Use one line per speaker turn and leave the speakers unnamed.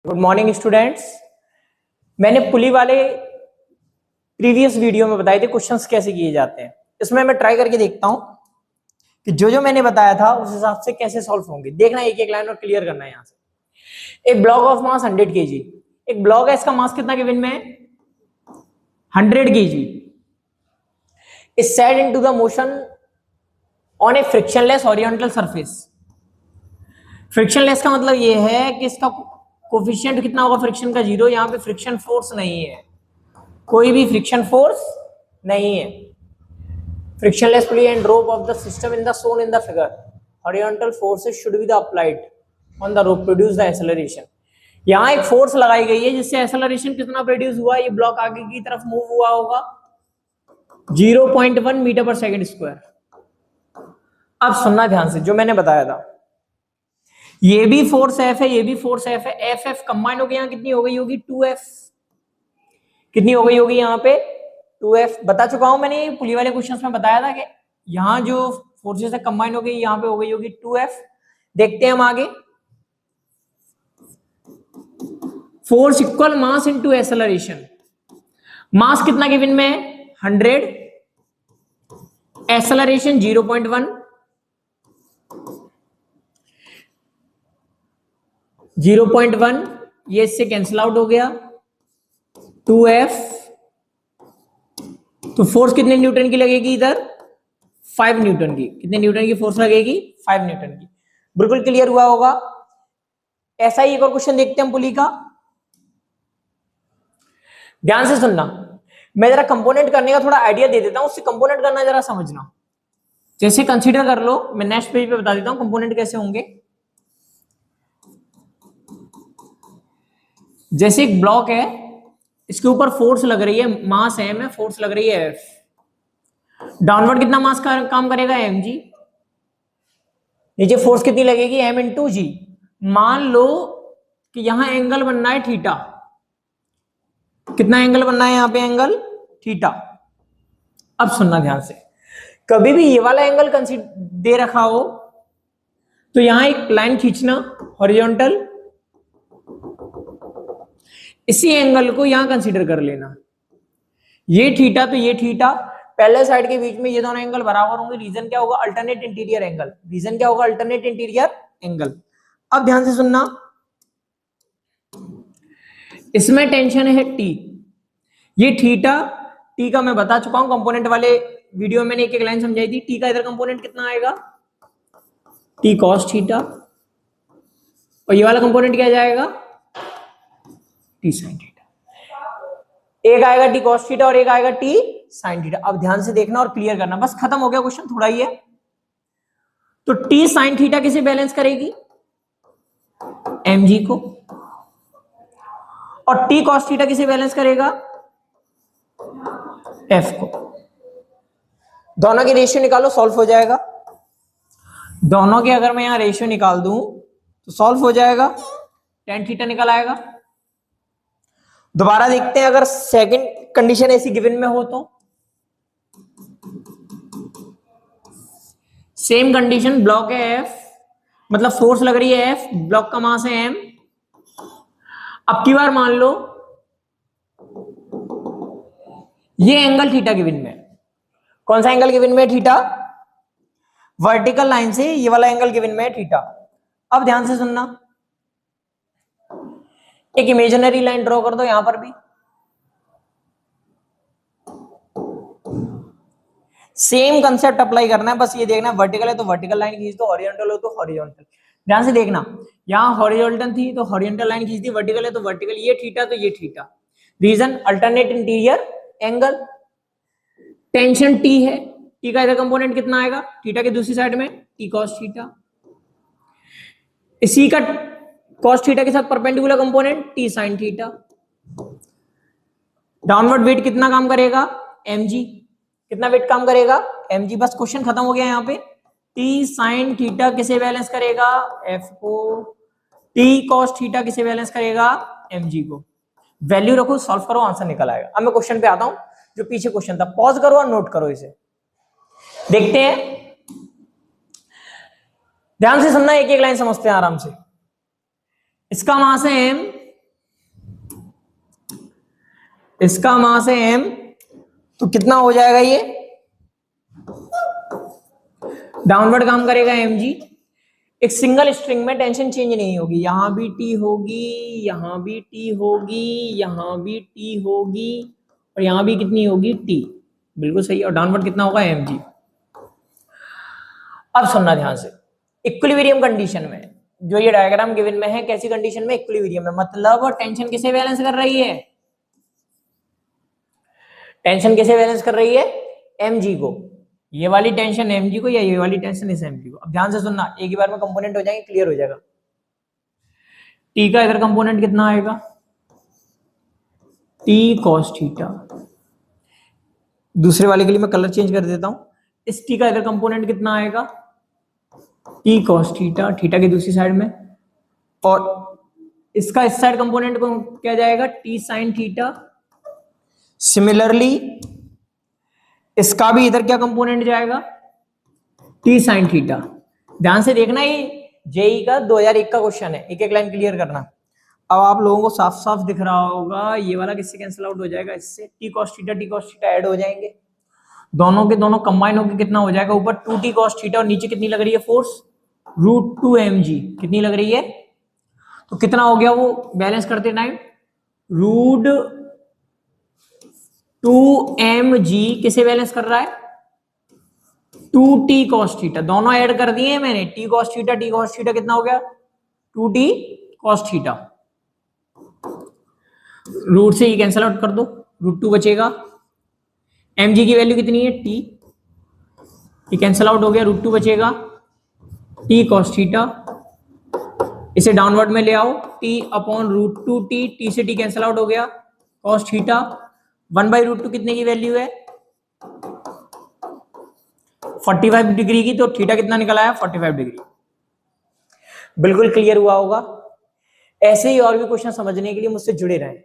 Good morning students. मैंने पुली वाले previous video में बताए थे क्वेश्चंस कैसे किए जाते हैं। इसमें मैं ट्राई करके देखता हूं कि जो मैंने बताया था उस हिसाब से कैसे सॉल्व होंगे। देखना एक एक लाइन और क्लियर करना है। यहां से एक ब्लॉक ऑफ मास 100 kg, एक ब्लॉक है, इसका मास कितना गिवन में है 100 kg, is set into the motion on A frictionless horizontal surface. Frictionless का मतलब ये है कि इसका कोफिशिएंट कितना होगा फ्रिक्शन का 0। यहां पे फ्रिक्शन फोर्स नहीं है, कोई भी फ्रिक्शन फोर्स नहीं है। Frictionless pulley and rope of the system in the shown in the figure, horizontal forces should be the applied on the rope produce the acceleration। यहां एक फोर्स लगाई गई है जिससे एक्सेलरेशन कितना प्रोड्यूस हुआ, ये ब्लॉक आगे की तरफ मूव हुआ होगा 0.1 मीटर पर सेकंड स्क्वायर। अब सुनना ध्यान से, जो मैंने बताया था, ये भी फोर्स एफ है, ये भी फोर्स एफ है। एफ एफ कंबाइन हो गई, यहां कितनी हो गई होगी 2f। कितनी हो गई होगी यहाँ पे 2f। बता चुका हूं मैंने, पुली वाले क्वेश्चंस में बताया था कि यहां जो फोर्सेस है कंबाइन हो गई, यहाँ पे हो गई होगी 2f। देखते हैं हम आगे। Force equal mass into acceleration. Mass कितना गिवन में है 100, एक्सेलरेशन 0.1, 0.1 ये इससे कैंसिल आउट हो गया 2f। तो फोर्स कितने न्यूटन की लगेगी इधर 5 न्यूटन की। कितने न्यूटन की फोर्स लगेगी 5 न्यूटन की। बिल्कुल क्लियर हुआ होगा। ऐसा ही एक और क्वेश्चन देखते हैं हम पुली का। ध्यान से सुनना, मैं जरा कंपोनेंट करने का थोड़ा आइडिया दे देता हूं, उससे कंपोनेंट करना जरा समझना। जैसे कंसीडर कर लो, मैं नेक्स्ट पेज पे बता देता हूं कंपोनेंट कैसे होंगे। जैसे एक ब्लॉक है, इसके ऊपर फोर्स लग रही है, मास m है, फोर्स लग रही है f। डाउनवर्ड कितना मास का काम करेगा mg। नीचे फोर्स कितनी लगेगी m इंटू जी। मान लो कि यहां एंगल बनना है थीटा। कितना एंगल बनना है यहां पे एंगल थीटा। अब सुनना ध्यान से, कभी भी ये वाला एंगल दे रखा हो तो यहां एक लाइन खींचना हॉरिजॉन्टल, इसी एंगल को यहां कंसीडर कर लेना। ये थीटा तो ये थीटा, पहले साइड के बीच में ये दोनों एंगल बराबर होंगे। रीजन क्या होगा अल्टरनेट इंटीरियर एंगल। रीजन क्या होगा अल्टरनेट इंटीरियर एंगल। अब ध्यान से सुनना, इसमें टेंशन है टी, ये थीटा। टी का मैं बता चुका हूं कंपोनेंट वाले वीडियो में, मैंने एक एक लाइन समझाई थी। टी का इधर कंपोनेंट कितना आएगा टी कॉस थीटा, और ये वाला कंपोनेंट क्या जाएगा टी साइन थीटा। एक आएगा टी कॉस थीटा और एक आएगा टी साइन थीटा। अब ध्यान से देखना और क्लियर करना, बस खत्म हो गया क्वेश्चन, थोड़ा ही है। तो टी साइन थीटा किसे बैलेंस करेगी mg को, और टी कॉस थीटा किसे बैलेंस करेगा f को। दोनों की रेशियो निकालो, सॉल्व हो जाएगा। दोनों के अगर मैं यहां रेशियो निकाल दूं तो सॉल्व हो जाएगा, tan थीटा निकल आएगा। दोबारा देखते हैं, अगर सेकंड कंडीशन ऐसी गिवन में हो तो सेम कंडीशन, ब्लॉक है एफ, मतलब फोर्स लग रही है एफ, ब्लॉक का मास है एम। अब की बार मान लो ये एंगल थीटा गिवन में। कौन सा एंगल गिवन में थीटा, वर्टिकल लाइन से ये वाला एंगल गिवन में थीटा। अब ध्यान से सुनना, एक इमेजिनरी लाइन ड्रॉ कर दो यहां पर भी। सेम कंसेप्ट अप्लाई करना है, बस ये देखना वर्टिकल है तो वर्टिकल लाइन खींच दो, हॉरिजॉन्टल हो तो हॉरिजॉन्टल। ध्यान से देखना, यहां हॉरिजॉन्टल थी तो हॉरिजॉन्टल लाइन खींच दी, वर्टिकल है तो वर्टिकल, ये थीटा तो ये theta. Reason alternate interior angle. Tension T है, टी का इधर कंपोनेंट कितना आएगा थीटा के दूसरी साइड में टी कॉस थीटा। इसी का कॉस थीटा के साथ perpendicular component T sine theta. Downward weight कितना काम करेगा mg। कितना वेट काम करेगा mg। बस क्वेश्चन खत्म हो गया यहाँ पे। टी साइन थीटा किसे बैलेंस करेगा f को, टी कॉस थीटा किसे बैलेंस करेगा mg को। वैल्यू रखो, सॉल्व करो, आंसर निकल आएगा। अब मैं क्वेश्चन पे आता हूं, जो पीछे क्वेश्चन था, पॉज करो और नोट करो इसे। देखते हैं, ध्यान से सुनना, एक एक लाइन समझते हैं आराम से। इसका मास है m, इसका मास है m, तो कितना हो जाएगा ये, डाउनवर्ड काम करेगा mg। एक सिंगल स्ट्रिंग में टेंशन चेंज नहीं होगी, यहां भी t होगी, यहां भी t होगी, यहां भी t होगी, और यहां भी कितनी होगी t, बिल्कुल सही। और डाउनवर्ड कितना होगा mg। अब सुनना ध्यान से, इक्विलिब्रियम कंडीशन में जो ये डायग्राम गिवन में है, कैसी कंडीशन में, इक्विलिब्रियम में, मतलब टेंशन किसे बैलेंस कर रही है, टेंशन किसे बैलेंस कर रही है, mg को। ये वाली टेंशन mg को या ये वाली टेंशन इस mg को। अब ध्यान से सुनना, एक ही बार में कंपोनेंट हो जाएंगे, क्लियर हो जाएगा। t का इधर कंपोनेंट कितना आएगा, t cos थीटा। दूसरे वाले के लिए मैं कलर चेंज कर देता हूं, इस t का इधर कंपोनेंट कितना आएगा, t cos थीटा, थीटा की दूसरी साइड में, और इसका इस साइड कंपोनेंट को क्या जाएगा, t sin थीटा। सिमिलरली इसका भी इधर क्या कंपोनेंट जाएगा, t sin थीटा। ध्यान से देखना, ये जेई का 2001 का क्वेश्चन है, एक एक लाइन क्लियर करना। अब आप लोगों को साफ साफ दिख रहा होगा, ये वाला किससे कैंसिल आउट हो जाएगा, इससे t cos थीटा ऐड हो जाएंगे, दोनों के दोनों कंबाइन होकर कितना हो जाएगा, ऊपर 2t cos थीटा और नीचे कितनी लग रही है फोर्स, √2 mg। कितनी लग रही है, तो कितना हो गया वो बैलेंस करते टाइम, √2 mg किसे बैलेंस कर रहा है, 2t cos थीटा। दोनों ऐड कर दिए मैंने, t cos थीटा कितना हो गया, 2t cos थीटा। रूट से ये कैंसिल आउट कर दो, √2 बचेगा, mg की वैल्यू कितनी है, t, ये कैंसिल आउट हो गया, √2 बचेगा, t cos थीटा। इसे डाउनवर्ड में ले आओ, t अपॉन √2t, t से t कैंसिल आउट हो गया, cos थीटा 1/√2 कितने की वैल्यू है, 45 डिग्री की, तो थीटा कितना निकल आया, 45 डिग्री। बिल्कुल क्लियर हुआ होगा। ऐसे ही और भी क्वेश्चन समझने के लिए मुझसे जुड़े रहें।